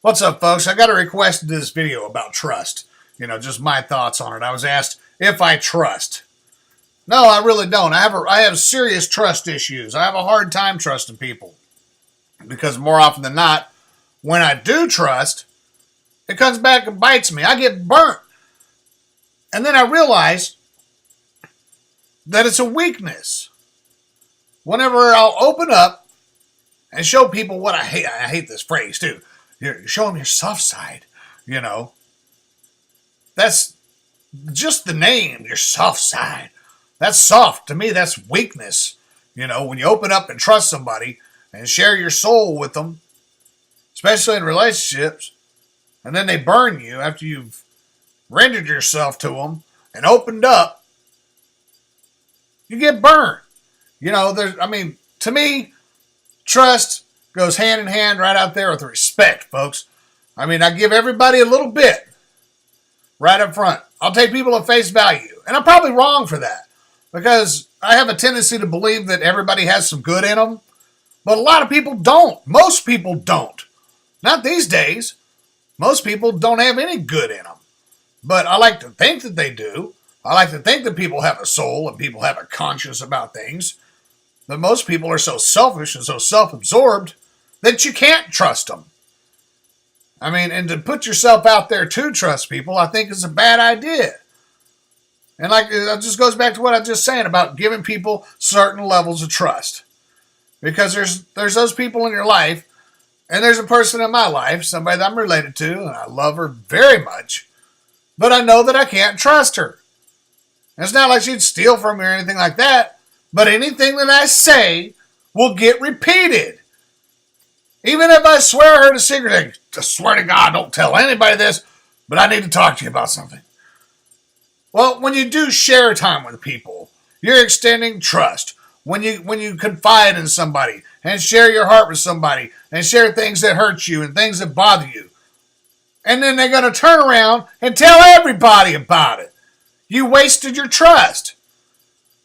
What's up, folks? I got a request to this video about trust. Just my thoughts on it. I was asked if I trust. No, I really don't. I have serious trust issues. I have a hard time trusting people because more often than not, when I do trust, it comes back and bites me. I get burnt. And then I realize that it's a weakness. Whenever I'll open up and show people what I hate this phrase too. You show them your soft side, That's just the name, your soft side. That's soft. To me, that's weakness. When you open up and trust somebody and share your soul with them, especially in relationships, and then they burn you after you've rendered yourself to them and opened up, you get burned. To me, trust goes hand in hand right out there with respect, folks. I give everybody a little bit right up front. I'll take people at face value. And I'm probably wrong for that because I have a tendency to believe that everybody has some good in them. But a lot of people don't. Most people don't. Not these days. Most people don't have any good in them. But I like to think that they do. I like to think that people have a soul and people have a conscience about things. But most people are so selfish and so self-absorbed that you can't trust them. And to put yourself out there to trust people, I think is a bad idea. And it just goes back to what I was just saying about giving people certain levels of trust. Because there's those people in your life, and there's a person in my life, somebody that I'm related to, and I love her very much, but I know that I can't trust her. And it's not like she'd steal from me or anything like that, but anything that I say will get repeated. Even if I swear her to secret, I swear to God, don't tell anybody this, but I need to talk to you about something. Well, when you do share time with people, you're extending trust. When you confide in somebody and share your heart with somebody and share things that hurt you and things that bother you, and then they're going to turn around and tell everybody about it, you wasted your trust.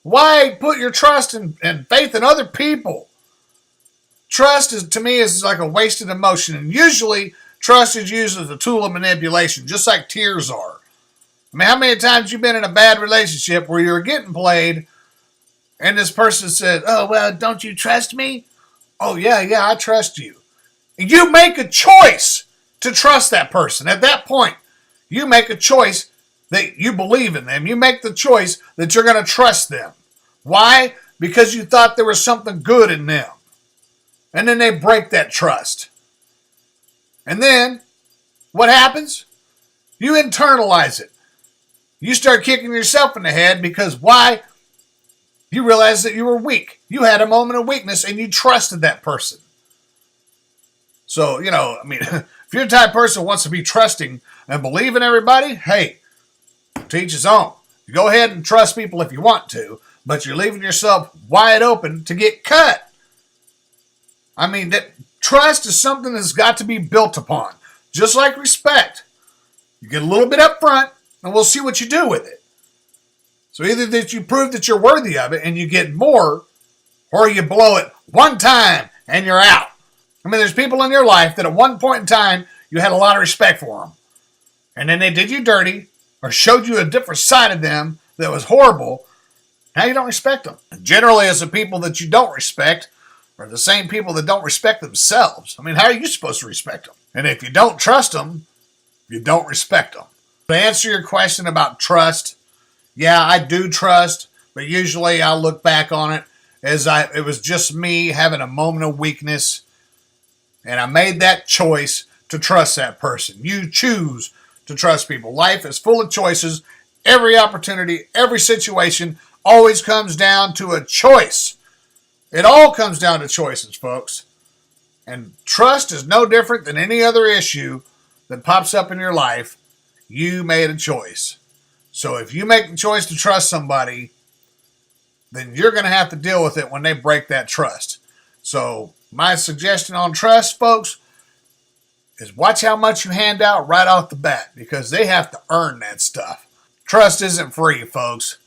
Why put your trust and faith in other people? Trust, to me, is like a wasted emotion. And usually, trust is used as a tool of manipulation, just like tears are. How many times have you been in a bad relationship where you were getting played and this person said, "Oh, well, don't you trust me?" "Oh, yeah, I trust you." And you make a choice to trust that person. At that point, you make a choice that you believe in them. You make the choice that you're going to trust them. Why? Because you thought there was something good in them. And then they break that trust. And then, what happens? You internalize it. You start kicking yourself in the head because why? You realize that you were weak. You had a moment of weakness and you trusted that person. So, if you're the type of person who wants to be trusting and believe in everybody, hey, to each his own. You go ahead and trust people if you want to, but you're leaving yourself wide open to get cut. That trust is something that's got to be built upon. Just like respect. You get a little bit up front, and we'll see what you do with it. So either that you prove that you're worthy of it and you get more, or you blow it one time and you're out. There's people in your life that at one point in time, you had a lot of respect for them. And then they did you dirty or showed you a different side of them that was horrible. Now you don't respect them. And generally, it's the people that you don't respect are the same people that don't respect themselves. How are you supposed to respect them? And if you don't trust them, you don't respect them. To answer your question about trust, yeah, I do trust, but usually I'll look back on it as it was just me having a moment of weakness, and I made that choice to trust that person. You choose to trust people. Life is full of choices. Every opportunity, every situation always comes down to a choice. It all comes down to choices, folks. And trust is no different than any other issue that pops up in your life. You made a choice. So if you make the choice to trust somebody, then you're going to have to deal with it when they break that trust. So my suggestion on trust, folks, is watch how much you hand out right off the bat because they have to earn that stuff. Trust isn't free, folks.